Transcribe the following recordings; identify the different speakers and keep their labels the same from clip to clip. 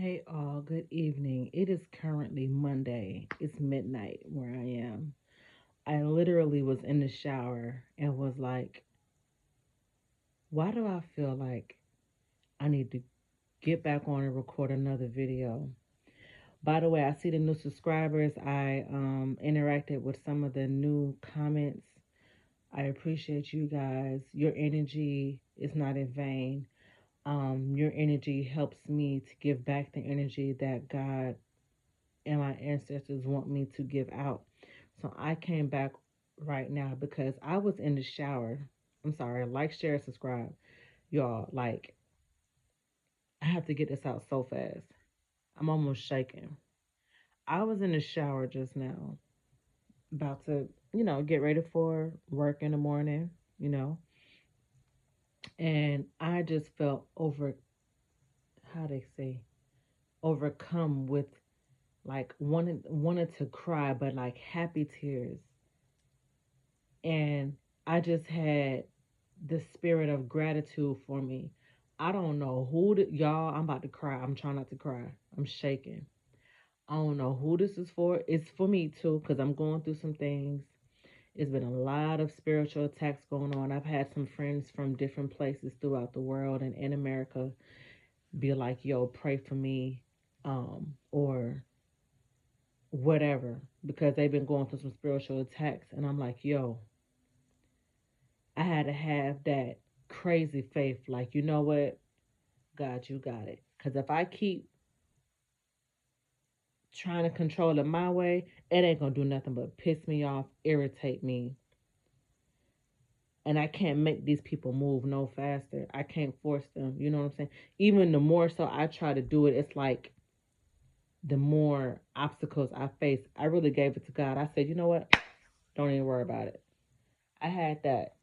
Speaker 1: Hey all, good evening. It is currently Monday. It's midnight where I am. I literally was in the shower and was like, why do I feel like I need to get back on and record another video? By the way, I see the new subscribers. I interacted with some of the new comments. I appreciate you guys. Your energy is not in vain. Your energy helps me to give back the energy that God and my ancestors want me to give out. So I came back right now because I was in the shower. I'm sorry, like, share, subscribe. Y'all, like, I have to get this out so fast. I'm almost shaking. I was in the shower just now, about to, get ready for work in the morning, you know, and I just felt how they say, overcome with like wanted to cry, but like happy tears. And I just had the spirit of gratitude for me. I don't know y'all. I'm about to cry. I'm trying not to cry. I'm shaking. I don't know who this is for. It's for me too, because I'm going through some things. It's been a lot of spiritual attacks going on. I've had some friends from different places throughout the world and in America be like, yo, pray for me, or whatever, because they've been going through some spiritual attacks. And I'm like, yo, I had to have that crazy faith. Like, you know what? God, you got it. Because if I keep trying to control it my way, it ain't going to do nothing but piss me off, irritate me. And I can't make these people move no faster. I can't force them. You know what I'm saying? Even the more so I try to do it, it's like the more obstacles I face. I really gave it to God. I said, you know what? Don't even worry about it. I had that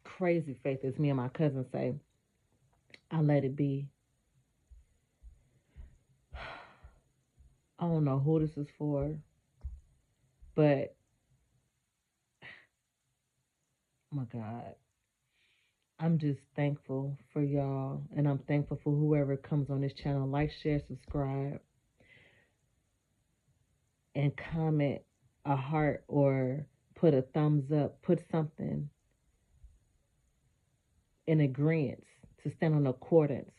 Speaker 1: crazy faith, as me and my cousin say. I let it be. I don't know who this is for, but oh my God, I'm just thankful for y'all, and I'm thankful for whoever comes on this channel. Like, share, subscribe, and comment a heart or put a thumbs up. Put something in agreement to stand on accordance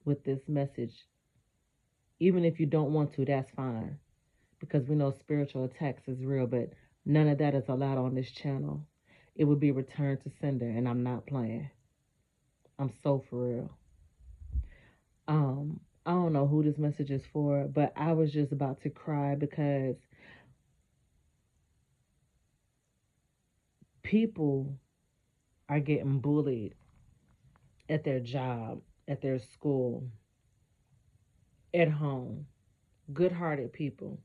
Speaker 1: with this message. Even if you don't want to, that's fine, because we know spiritual attacks is real, but none of that is allowed on this channel. It would be returned to sender, and I'm not playing. I'm so for real. I don't know who this message is for, but I was just about to cry because people are getting bullied at their job, at their school, at home. Good-hearted people.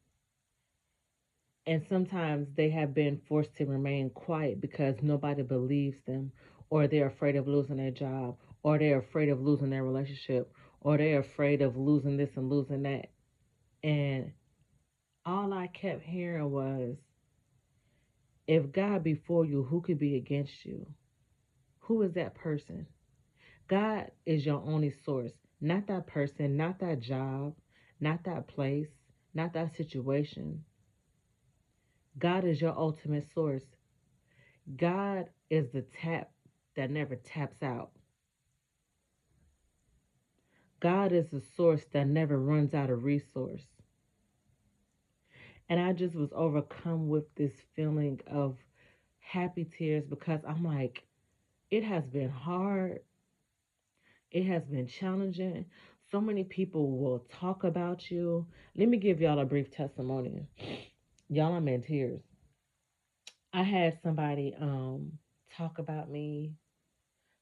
Speaker 1: And sometimes they have been forced to remain quiet because nobody believes them, or they're afraid of losing their job, or they're afraid of losing their relationship, or they're afraid of losing this and losing that. And all I kept hearing was, if God be for you, who could be against you? Who is that person? God is your only source, not that person, not that job, not that place, not that situation. God is your ultimate source. God is the tap that never taps out. God is the source that never runs out of resource. And I just was overcome with this feeling of happy tears because I'm like, it has been hard. It has been challenging. So many people will talk about you. Let me give y'all a brief testimony. Y'all, I'm in tears. I had somebody talk about me,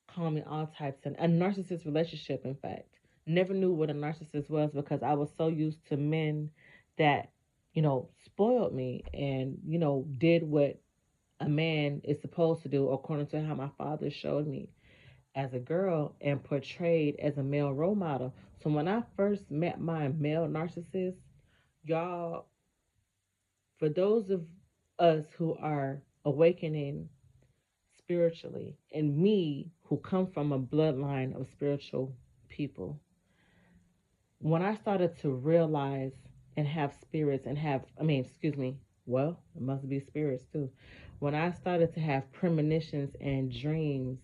Speaker 1: call me all types, and a narcissist relationship, in fact. Never knew what a narcissist was because I was so used to men that, spoiled me and, did what a man is supposed to do according to how my father showed me as a girl and portrayed as a male role model. So when I first met my male narcissist, y'all, for those of us who are awakening spiritually, and me who come from a bloodline of spiritual people, When I started to realize and have spirits and have, I mean, excuse me, well, it must be spirits too. When I started to have premonitions and dreams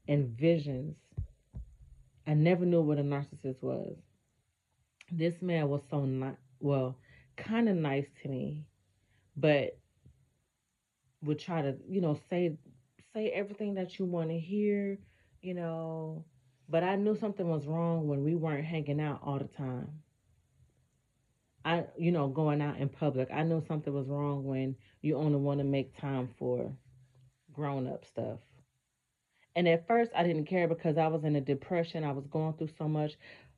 Speaker 1: and visions, I never knew what a narcissist was. This man was so not, well, kind of nice to me, but would try to, say everything that you want to hear, you know. But I knew something was wrong when we weren't hanging out all the time. Going out in public. I knew something was wrong when you only want to make time for grown up stuff. And at first, I didn't care because I was in a depression. I was going through so much,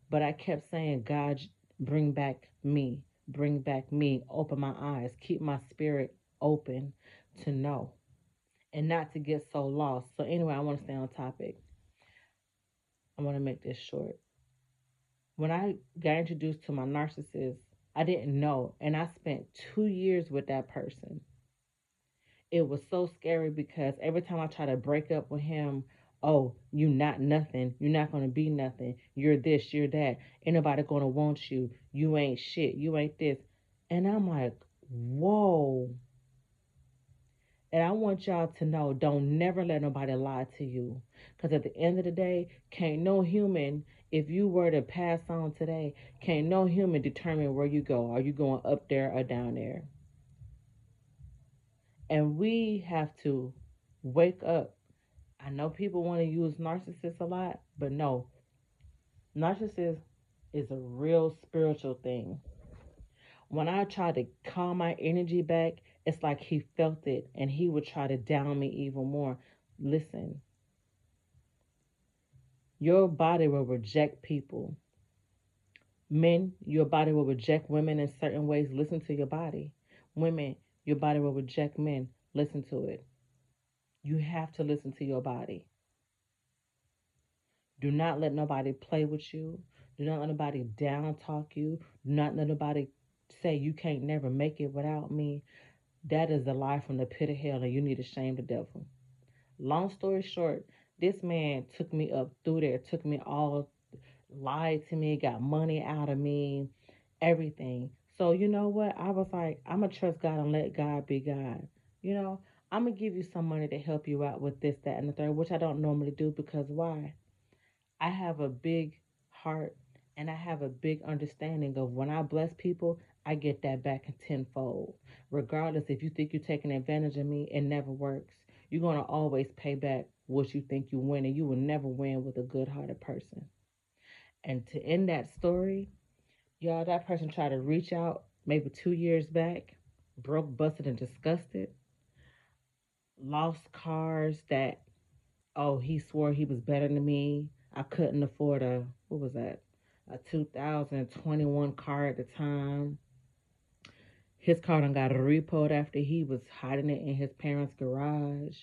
Speaker 1: but I kept saying, God, bring back me, open my eyes, keep my spirit open to know and not to get so lost. So, anyway, I want to stay on topic. I want to make this short. When I got introduced to my narcissist, I didn't know, and I spent 2 years with that person. It was so scary because every time I try to break up with him, oh, you not nothing. You're not gonna be nothing. You're this, you're that. Ain't nobody gonna want you. You ain't shit. You ain't this. And I'm like, whoa. And I want y'all to know, don't never let nobody lie to you. Because at the end of the day, can't no human, if you were to pass on today, can't no human determine where you go. Are you going up there or down there? And we have to wake up. I know people want to use narcissists a lot, but no, narcissist is a real spiritual thing. When I try to calm my energy back, it's like he felt it and he would try to down me even more. Listen, your body will reject people. Men, your body will reject women in certain ways. Listen to your body. Women, your body will reject men. Listen to it. You have to listen to your body. Do not let nobody play with you. Do not let nobody down talk you. Do not let nobody say you can't never make it without me. That is a lie from the pit of hell, and you need to shame the devil. Long story short, this man took me up through there, took me all, lied to me, got money out of me, everything. So you know what? I was like, I'm gonna trust God and let God be God. You know, I'm gonna give you some money to help you out with this, that, and the third, which I don't normally do because why? I have a big heart and I have a big understanding of when I bless people, I get that back in tenfold. Regardless if you think you're taking advantage of me, it never works. You're going to always pay back what you think you win, and you will never win with a good hearted person. And to end that story, y'all, that person tried to reach out maybe 2 years back, broke, busted, and disgusted, lost cars that, oh, he swore he was better than me. I couldn't afford what was that? A 2021 car at the time. His car done got repoed after he was hiding it in his parents' garage.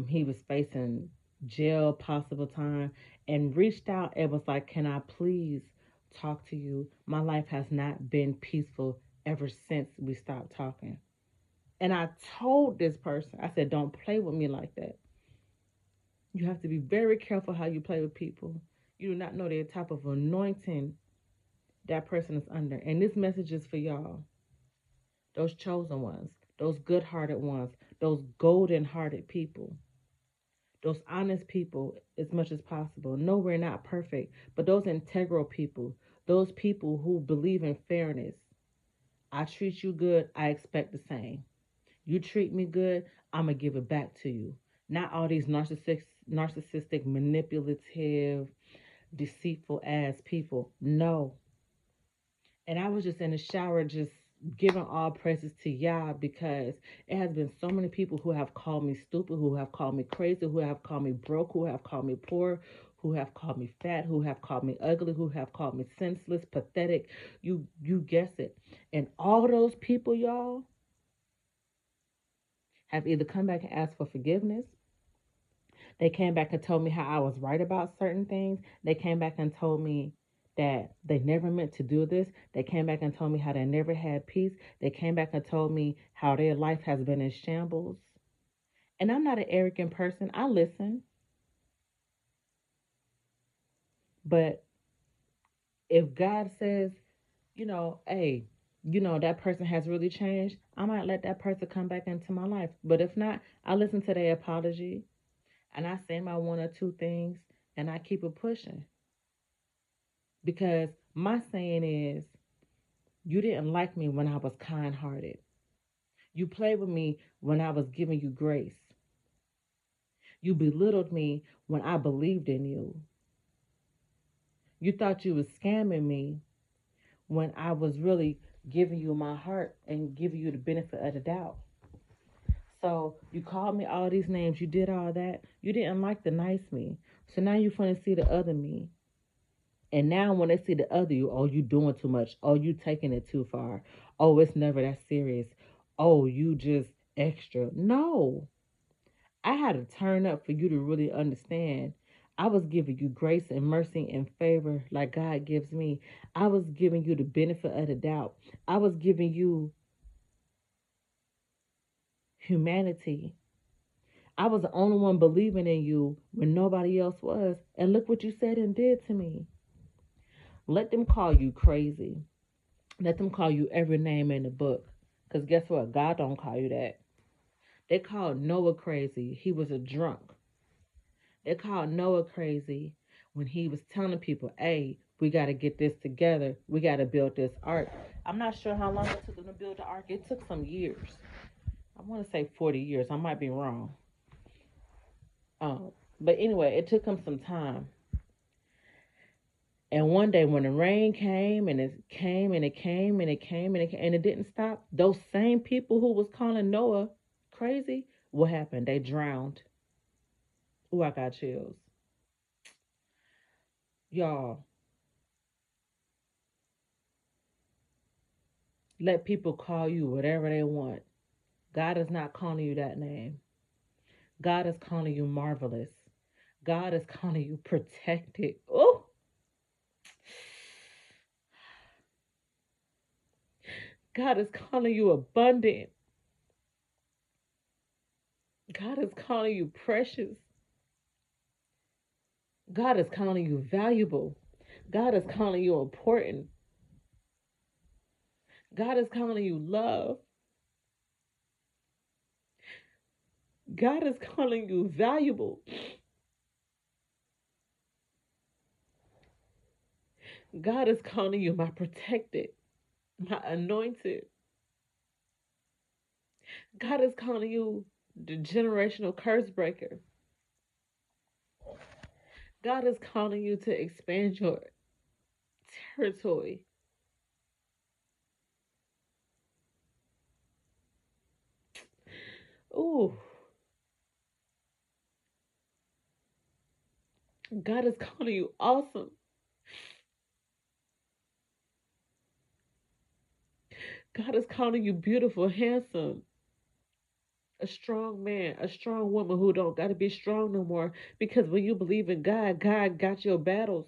Speaker 1: He was facing jail, possible time, and reached out and was like, "Can I please talk to you? My life has not been peaceful ever since we stopped talking." And I told this person, I said, "Don't play with me like that. You have to be very careful how you play with people. You do not know the type of anointing that person is under." And this message is for y'all, those chosen ones, those good hearted ones, those golden hearted people, those honest people as much as possible. No, we're not perfect, but those integral people, those people who believe in fairness. I treat you good, I expect the same. You treat me good, I'm going to give it back to you. Not all these narcissistic, manipulative, deceitful ass people. No. And I was just in the shower, just giving all praises to Yah because it has been so many people who have called me stupid, who have called me crazy, who have called me broke, who have called me poor, who have called me fat, who have called me ugly, who have called me senseless, pathetic. You guess it. And all those people, y'all, have either come back and asked for forgiveness. They came back and told me how I was right about certain things. They came back and told me that they never meant to do this. They came back and told me how they never had peace. They came back and told me how their life has been in shambles. And I'm not an arrogant person. I listen. But If God says, hey, that person has really changed, I might let that person come back into my life. But if not, I listen to their apology and I say my one or two things and I keep it pushing. Because my saying is, you didn't like me when I was kind hearted. You played with me when I was giving you grace. You belittled me when I believed in you. You thought you was scamming me when I was really giving you my heart and giving you the benefit of the doubt. So you called me all these names, you did all that. You didn't like the nice me. So now you finna see the other me. And now when they see the other you, oh, you doing too much. Oh, you taking it too far. Oh, it's never that serious. Oh, you just extra. No. I had to turn up for you to really understand. I was giving you grace and mercy and favor like God gives me. I was giving you the benefit of the doubt. I was giving you humanity. I was the only one believing in you when nobody else was. And look what you said and did to me. Let them call you crazy. Let them call you every name in the book. Because guess what? God don't call you that. They called Noah crazy. He was a drunk. They called Noah crazy when he was telling people, hey, we got to get this together. We got to build this ark. I'm not sure how long it took them to build the ark. It took some years. I want to say 40 years. I might be wrong. Um, but anyway, it took them some time. And one day when the rain came and it came and it came and it came and it came and it didn't stop, those same people who was calling Noah crazy, what happened? They drowned. Ooh, I got chills. Y'all, let people call you whatever they want. God is not calling you that name. God is calling you marvelous. God is calling you protected. Oh, God is calling you abundant. God is calling you precious. God is calling you valuable. God is calling you important. God is calling you love. God is calling you valuable. God is calling you my protected, my anointed. God is calling you the generational curse breaker. God is calling you to expand your territory. Ooh, God is calling you awesome. God is calling you beautiful, handsome, a strong man, a strong woman who don't got to be strong no more. Because when you believe in God, God got your battles.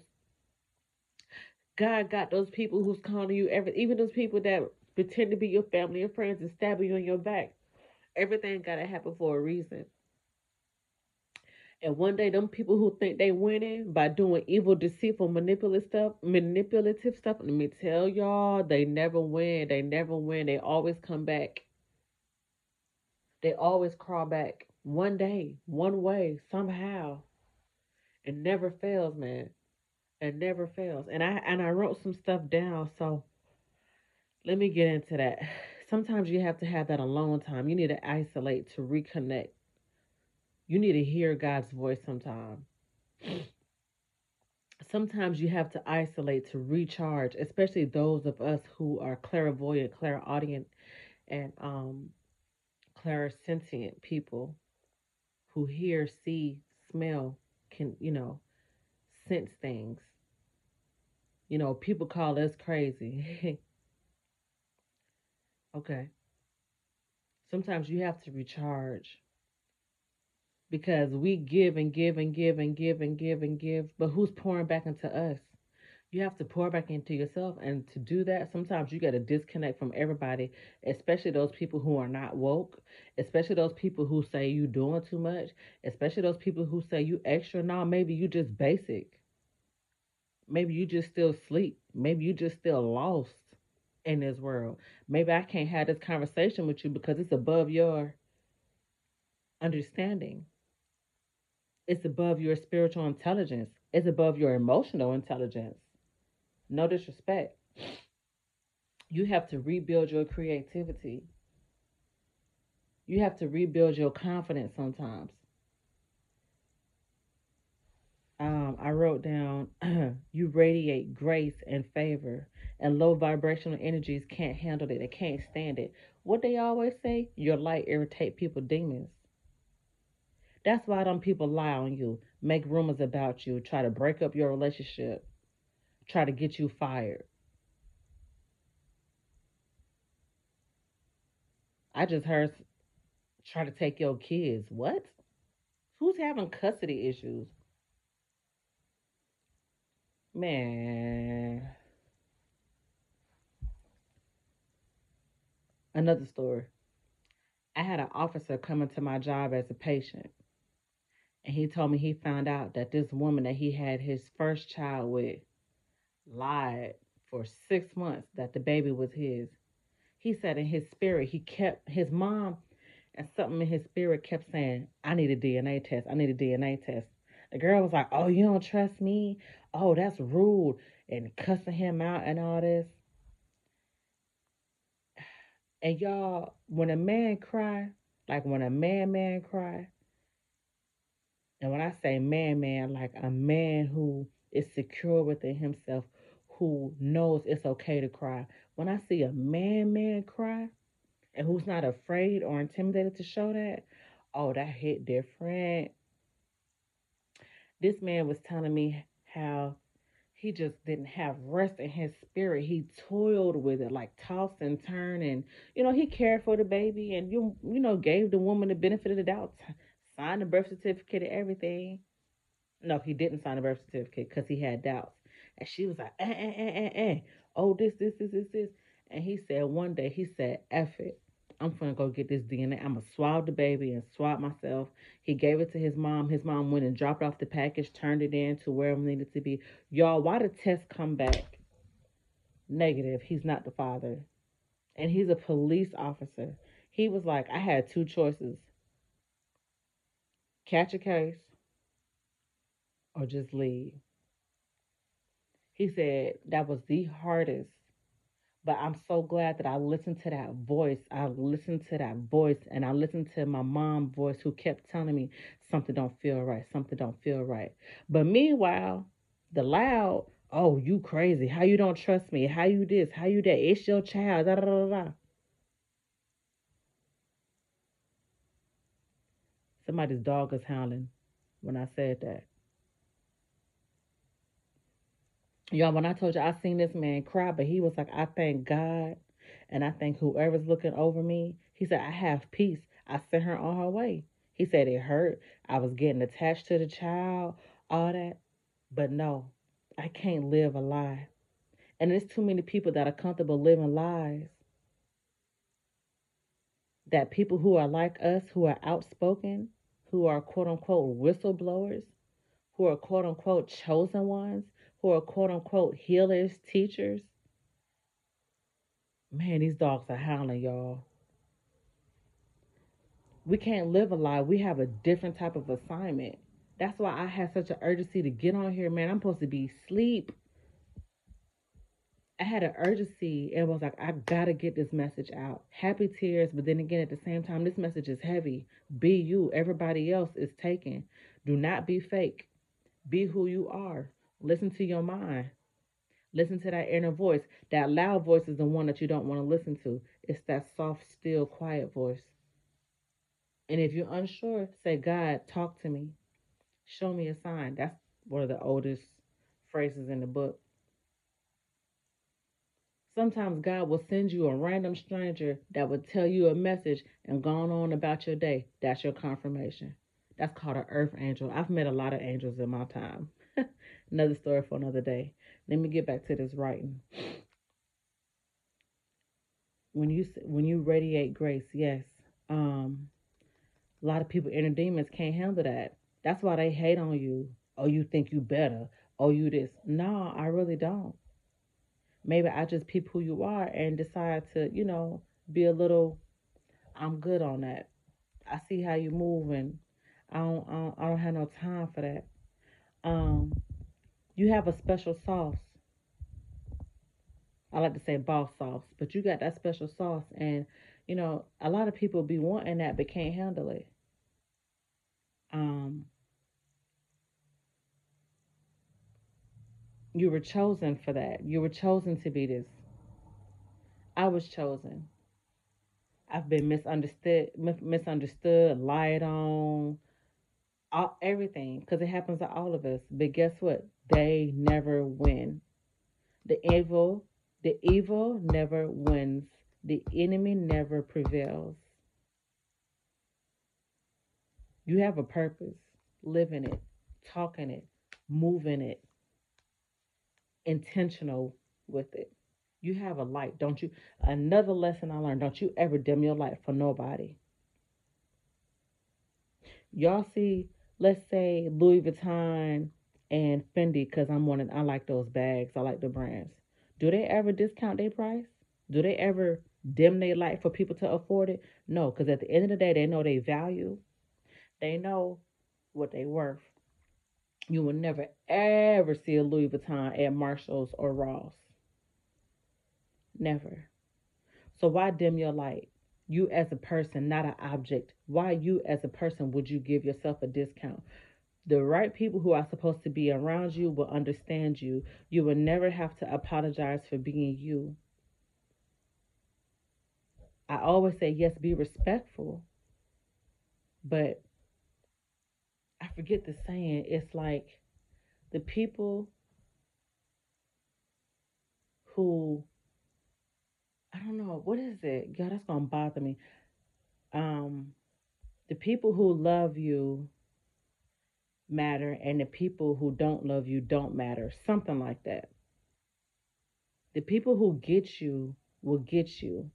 Speaker 1: God got those people who's calling you even those people that pretend to be your family and friends and stabbing you in your back. Everything gotta happen for a reason. And one day, them people who think they winning by doing evil, deceitful, manipulative stuff. Let me tell y'all, they never win. They never win. They always come back. They always crawl back. One day, one way, somehow. It never fails, man. It never fails. And I wrote some stuff down. So let me get into that. Sometimes you have to have that alone time. You need to isolate to reconnect. You need to hear God's voice sometime. Sometimes you have to isolate to recharge, especially those of us who are clairvoyant, clairaudient, and clairsentient people who hear, see, smell, can, sense things. People call us crazy. Okay. Sometimes you have to recharge because we give and give and give and give and give and give, but who's pouring back into us? You have to pour back into yourself, and to do that, sometimes you got to disconnect from everybody, especially those people who are not woke, especially those people who say you doing too much, especially those people who say you extra. No, maybe you just basic. Maybe you just still sleep. Maybe you just still lost in this world. Maybe I can't have this conversation with you because it's above your understanding. It's above your spiritual intelligence. It's above your emotional intelligence. No disrespect. You have to rebuild your creativity. You have to rebuild your confidence sometimes. I wrote down you radiate grace and favor, and low vibrational energies can't handle it. They can't stand it. What they always say, your light irritate people demons. That's why them people lie on you, make rumors about you, try to break up your relationship, try to get you fired. I just heard try to take your kids. What? Who's having custody issues? Man, another story. I had an officer come into my job as a patient, and he told me he found out that this woman that he had his first child with lied for 6 months that the baby was his. He said in his spirit, he kept his mom and something in his spirit kept saying, I need a DNA test. I need a DNA test. The girl was like, oh, you don't trust me? Oh, that's rude. And cussing him out and all this. And y'all, when a man cry, like when a man cry, and when I say man, like a man who is secure within himself, who knows it's okay to cry. When I see a man cry, and who's not afraid or intimidated to show that, oh, that hit different. This man was telling me how he just didn't have rest in his spirit. He toiled with it, like tossed and turned, and he cared for the baby, and gave the woman the benefit of the doubt, signed the birth certificate and everything. No, he didn't sign the birth certificate because he had doubts, and she was like, oh, this, and he said one day, he said, F it. I'm gonna go get this DNA. I'm gonna swab the baby and swab myself. He gave it to his mom. His mom went and dropped off the package, turned it in to where it needed to be. Y'all, why the test come back negative? He's not the father. And he's a police officer. He was like, I had two choices: catch a case or just leave. He said that was the hardest. But I'm so glad that I listened to that voice. I listened to that voice, and I listened to my mom voice who kept telling me something don't feel right, something don't feel right. But meanwhile, the loud, oh, you crazy. How you don't trust me? How you this? How you that? It's your child. Da, da, da, da. Somebody's dog is howling when I said that. Y'all, when I told you I seen this man cry, but he was like, I thank God and I thank whoever's looking over me. He said, I have peace. I sent her on her way. He said it hurt. I was getting attached to the child, all that. But no, I can't live a lie. And there's too many people that are comfortable living lies. That people who are like us, who are outspoken, who are quote unquote whistleblowers, who are quote unquote chosen ones, who are quote unquote healers, teachers, man, these dogs are howling, y'all. We can't live a lie. We have a different type of assignment. That's why I had such an urgency to get on here, man. I'm supposed to be asleep. I had an urgency and was like, I gotta get this message out. Happy tears, but then again, at the same time, this message is heavy. Be you. Everybody else is taken. Do not be fake. Be who you are. Listen to your mind. Listen to that inner voice. That loud voice is the one that you don't want to listen to. It's that soft, still, quiet voice. And if you're unsure, say, God, talk to me. Show me a sign. That's one of the oldest phrases in the book. Sometimes God will send you a random stranger that will tell you a message and go on about your day. That's your confirmation. That's called an earth angel. I've met a lot of angels in my time. Another story for another day. Let me get back to this writing. When you radiate grace, yes. A lot of people, inner demons, can't handle that. That's why they hate on you. Oh, you think you better. Oh, you this. No, I really don't. Maybe I just peep who you are and decide to, be a little, I'm good on that. I see how you move, and I don't have no time for that. Um, you have a special sauce. I like to say boss sauce, but you got that special sauce, and a lot of people be wanting that but can't handle it. Um, you were chosen for that. You were chosen to be this. I was chosen. I've been misunderstood, lied on, everything, because it happens to all of us. But guess what? They never win. The evil, the evil never wins. The enemy never prevails. You have a purpose. Live in it, talk in it, move in it, intentional with it. You have a light, don't you? Another lesson I learned: don't you ever dim your light for nobody. Y'all see, let's say Louis Vuitton and Fendi, because I like those bags, I like the brands. Do they ever discount their price? Do they ever dim their light for people to afford it? No, because at the end of the day, they know they value, they know what they worth. You will never ever see a Louis Vuitton at Marshalls or Ross. Never. So why dim your light? You as a person, not an object. Why you as a person would you give yourself a discount? The right people who are supposed to be around you will understand you. You will never have to apologize for being you. I always say, yes, be respectful, but I forget the saying. It's like the people who, I don't know, what is it? God, that's going to bother me. Um, the people who love you matter, and the people who don't love you don't matter. Something like that. The people who get you will get you.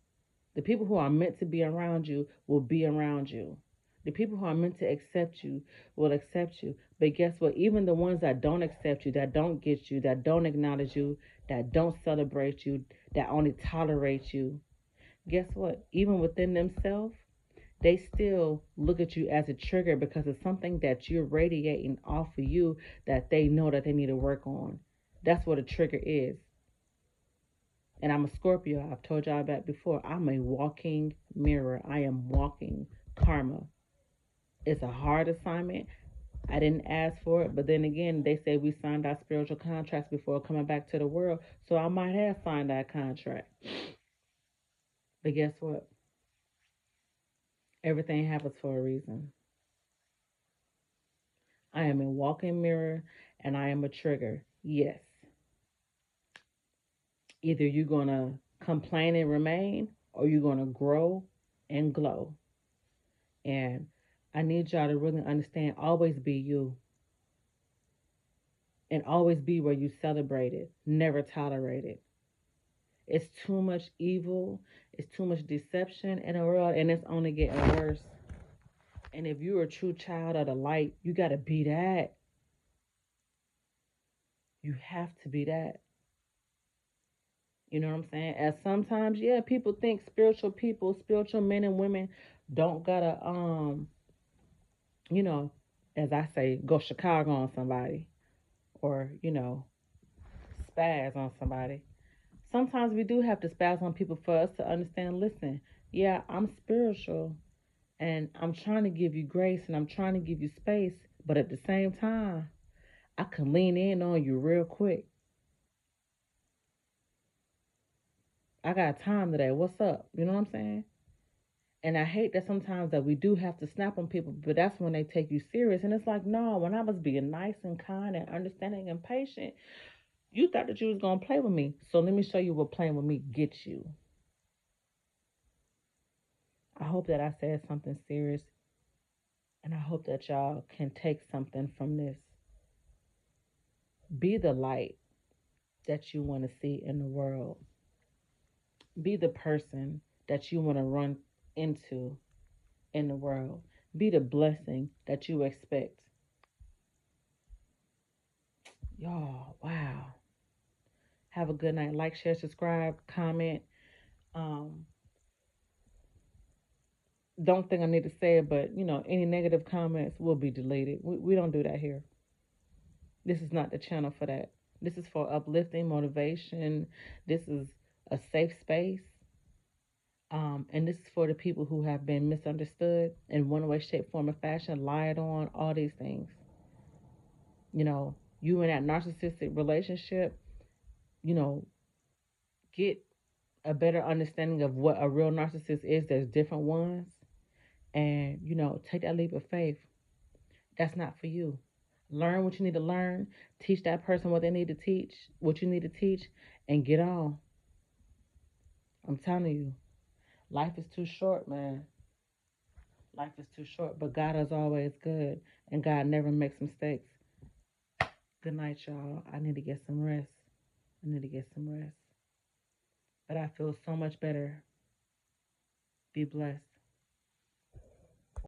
Speaker 1: The people who are meant to be around you will be around you. The people who are meant to accept you will accept you. But guess what? Even the ones that don't accept you, that don't get you, that don't acknowledge you, that don't celebrate you, that only tolerate you, guess what? Even within themselves, they still look at you as a trigger because it's something that you're radiating off of you that they know that they need to work on. That's what a trigger is. And I'm a Scorpio. I've told y'all that before. I'm a walking mirror. I am walking karma. It's a hard assignment. I didn't ask for it, but then again, they say we signed our spiritual contracts before coming back to the world. So I might have signed that contract. But guess what? Everything happens for a reason. I am a walking mirror and I am a trigger. Yes. Either you're going to complain and remain or you're going to grow and glow. And I need y'all to really understand, always be you, and always be where you celebrate it, never tolerate it. It's too much evil, it's too much deception in the world, and it's only getting worse. And if you're a true child of the light, you got to be that. You have to be that. You know what I'm saying? As sometimes, yeah, people think spiritual men and women don't gotta, you know, as I say, go Chicago on somebody or, spaz on somebody. Sometimes we do have to spaz on people for us to understand, listen, yeah, I'm spiritual and I'm trying to give you grace and I'm trying to give you space, but at the same time, I can lean in on you real quick. I got time today. What's up? You know what I'm saying? And I hate that sometimes that we do have to snap on people, but that's when they take you serious. And it's like, no, when I was being nice and kind and understanding and patient, you thought that you was gonna play with me. So let me show you what playing with me gets you. I hope that I said something serious, and I hope that y'all can take something from this. Be the light that you want to see in the world. Be the person that you want to run into in the world. Be the blessing that you expect. Y'all, wow. Have a good night. Like, share, subscribe, comment. Um, don't think I need to say it, but any negative comments will be deleted. We don't do that here. This is not the channel for that. This is for uplifting, motivation. This is a safe space. And this is for the people who have been misunderstood in one way, shape, form, or fashion, lied on, all these things. You in that narcissistic relationship, you know, get a better understanding of what a real narcissist is. There's different ones. And, take that leap of faith. That's not for you. Learn what you need to learn. Teach that person what they need to teach, what you need to teach, and get on. I'm telling you, life is too short, man. Life is too short, but God is always good, and God never makes mistakes. Good night, y'all. I need to get some rest. I need to get some rest. But I feel so much better. Be blessed.